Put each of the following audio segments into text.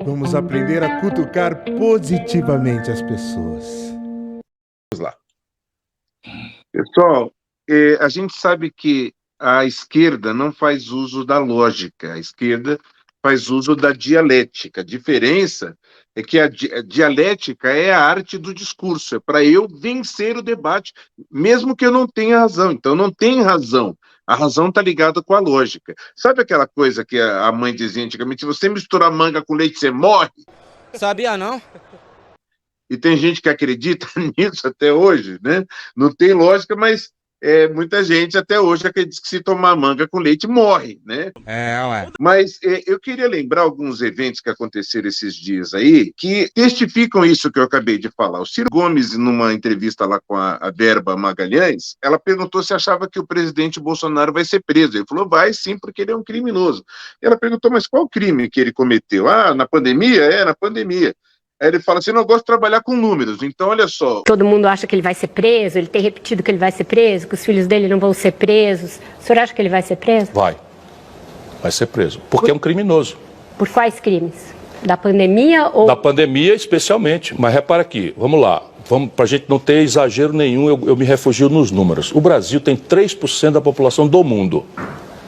Vamos aprender a cutucar positivamente as pessoas. Vamos lá. Pessoal, a gente sabe que a esquerda não faz uso da lógica, a esquerda faz uso da dialética. A diferença é que a dialética é a arte do discurso, é para eu vencer o debate, mesmo que eu não tenha razão. Então, não tem razão. A razão está ligada com a lógica. Sabe aquela coisa que a mãe dizia antigamente, se você misturar manga com leite, você morre? Sabia não? E tem gente que acredita nisso até hoje, né? Não tem lógica, mas muita gente até hoje acredita que se tomar manga com leite morre, né? Ué. Mas eu queria lembrar alguns eventos que aconteceram esses dias aí, que testificam isso que eu acabei de falar. O Ciro Gomes, numa entrevista lá com a Berba Magalhães, ela perguntou se achava que o presidente Bolsonaro vai ser preso. Ele falou, vai sim, porque ele é um criminoso. E ela perguntou, mas qual crime que ele cometeu? Ah, na pandemia? Na pandemia. Aí ele fala assim, não, eu gosto de trabalhar com números, então olha só. Todo mundo acha que ele vai ser preso, ele tem repetido que ele vai ser preso, que os filhos dele não vão ser presos. O senhor acha que ele vai ser preso? Vai ser preso, porque é um criminoso. Por quais crimes? Da pandemia ou... Da pandemia especialmente, mas repara aqui, vamos lá, para a gente não ter exagero nenhum, eu me refugio nos números. O Brasil tem 3% da população do mundo.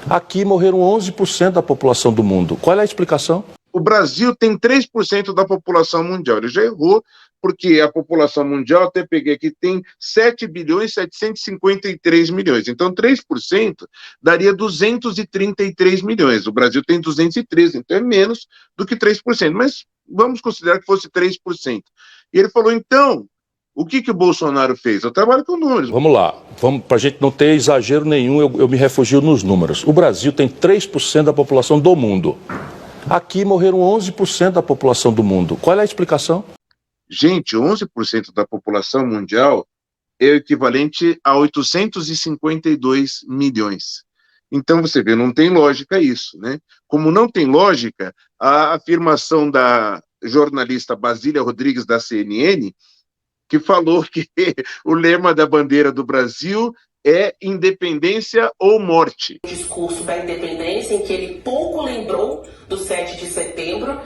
Aqui morreram 11% da população do mundo. Qual é a explicação? O Brasil tem 3% da população mundial. Ele já errou, porque a população mundial, até peguei aqui, tem 7 bilhões 753 milhões. Então, 3% daria 233 milhões. O Brasil tem 213, então é menos do que 3%. Mas vamos considerar que fosse 3%. E ele falou, então, o que o Bolsonaro fez? Eu trabalho com números. Vamos lá, para a gente não ter exagero nenhum, eu me refugio nos números. O Brasil tem 3% da população do mundo. Aqui morreram 11% da população do mundo. Qual é a explicação? Gente, 11% da população mundial é o equivalente a 852 milhões. Então, você vê, não tem lógica isso, né? Como não tem lógica, a afirmação da jornalista Basília Rodrigues, da CNN, que falou que o lema da bandeira do Brasil é independência ou morte. O discurso da independência, em que ele pouco lembrou do 7 de setembro,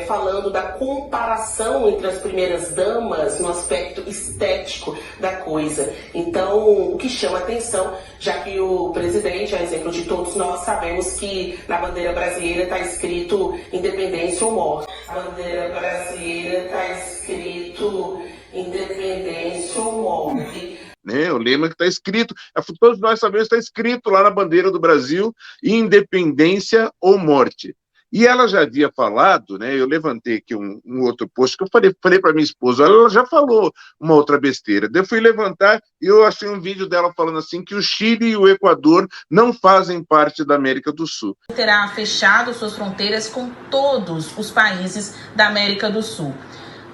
falando da comparação entre as primeiras damas no aspecto estético da coisa. Então, o que chama atenção, já que o presidente, a exemplo de todos nós, sabemos que na bandeira brasileira está escrito independência ou morte. Na bandeira brasileira está escrito independência ou morte. O lema que está escrito, todos nós sabemos que está escrito lá na bandeira do Brasil, independência ou morte. E ela já havia falado, eu levantei aqui um outro post, que eu falei para minha esposa, ela já falou uma outra besteira. Daí eu fui levantar e eu achei um vídeo dela falando assim, que o Chile e o Equador não fazem parte da América do Sul. Terá fechado suas fronteiras com todos os países da América do Sul.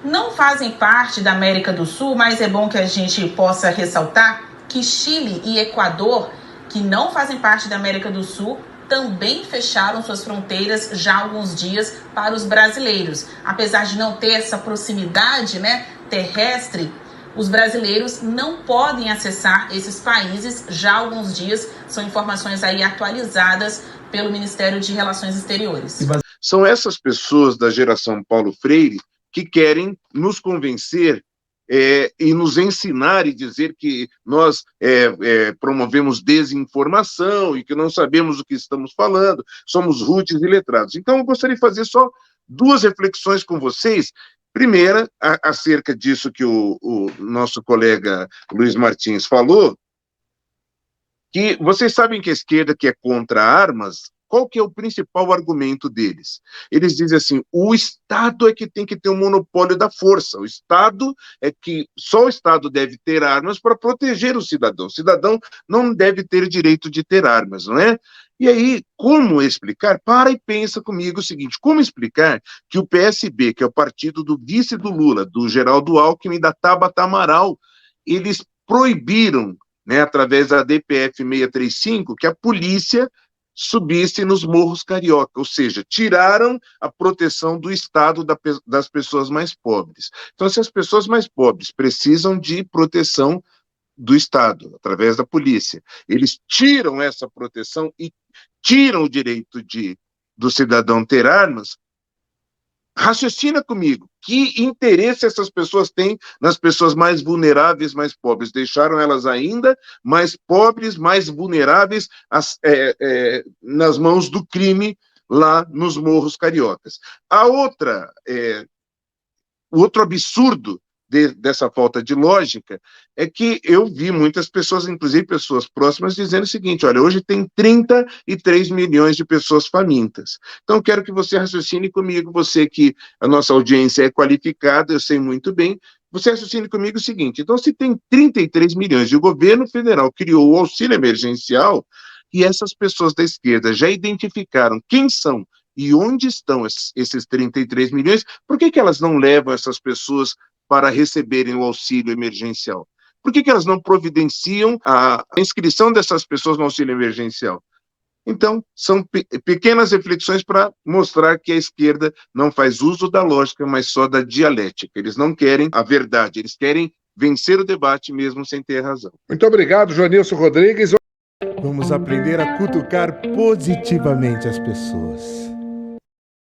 Não fazem parte da América do Sul, mas é bom que a gente possa ressaltar que Chile e Equador, que não fazem parte da América do Sul, também fecharam suas fronteiras já há alguns dias para os brasileiros. Apesar de não ter essa proximidade, terrestre, os brasileiros não podem acessar esses países já há alguns dias. São informações aí atualizadas pelo Ministério de Relações Exteriores. São essas pessoas da geração Paulo Freire que querem nos convencer e nos ensinar e dizer que nós promovemos desinformação e que não sabemos o que estamos falando, somos roots e letrados. Então, eu gostaria de fazer só 2 reflexões com vocês. Primeira, acerca disso que o nosso colega Luiz Martins falou, que vocês sabem que a esquerda, que é contra armas, qual que é o principal argumento deles? Eles dizem assim, o Estado é que tem que ter um monopólio da força, o Estado é que só o Estado deve ter armas para proteger o cidadão não deve ter direito de ter armas, não é? E aí, como explicar? Para e pensa comigo o seguinte, como explicar que o PSB, que é o partido do vice do Lula, do Geraldo Alckmin e da Tabata Amaral, eles proibiram, através da DPF 635, que a polícia subisse nos morros carioca, ou seja, tiraram a proteção do Estado das pessoas mais pobres. Então, se as pessoas mais pobres precisam de proteção do Estado, através da polícia, eles tiram essa proteção e tiram o direito do cidadão ter armas, Raciocina comigo. Que interesse essas pessoas têm nas pessoas mais vulneráveis, mais pobres? Deixaram elas ainda mais pobres, mais vulneráveis nas mãos do crime lá nos morros cariocas. O outro absurdo dessa falta de lógica é que eu vi muitas pessoas, inclusive pessoas próximas, dizendo o seguinte: olha, hoje tem 33 milhões de pessoas famintas. Então, quero que você raciocine comigo, você que a nossa audiência é qualificada, eu sei muito bem, você raciocine comigo o seguinte: então, se tem 33 milhões e o governo federal criou o auxílio emergencial, e essas pessoas da esquerda já identificaram quem são e onde estão esses 33 milhões, por que elas não levam essas pessoas para receberem o auxílio emergencial? Por que elas não providenciam a inscrição dessas pessoas no auxílio emergencial? Então, são pequenas reflexões para mostrar que a esquerda não faz uso da lógica, mas só da dialética. Eles não querem a verdade, eles querem vencer o debate mesmo sem ter razão. Muito obrigado, Joanilson Rodrigues. Vamos aprender a cutucar positivamente as pessoas.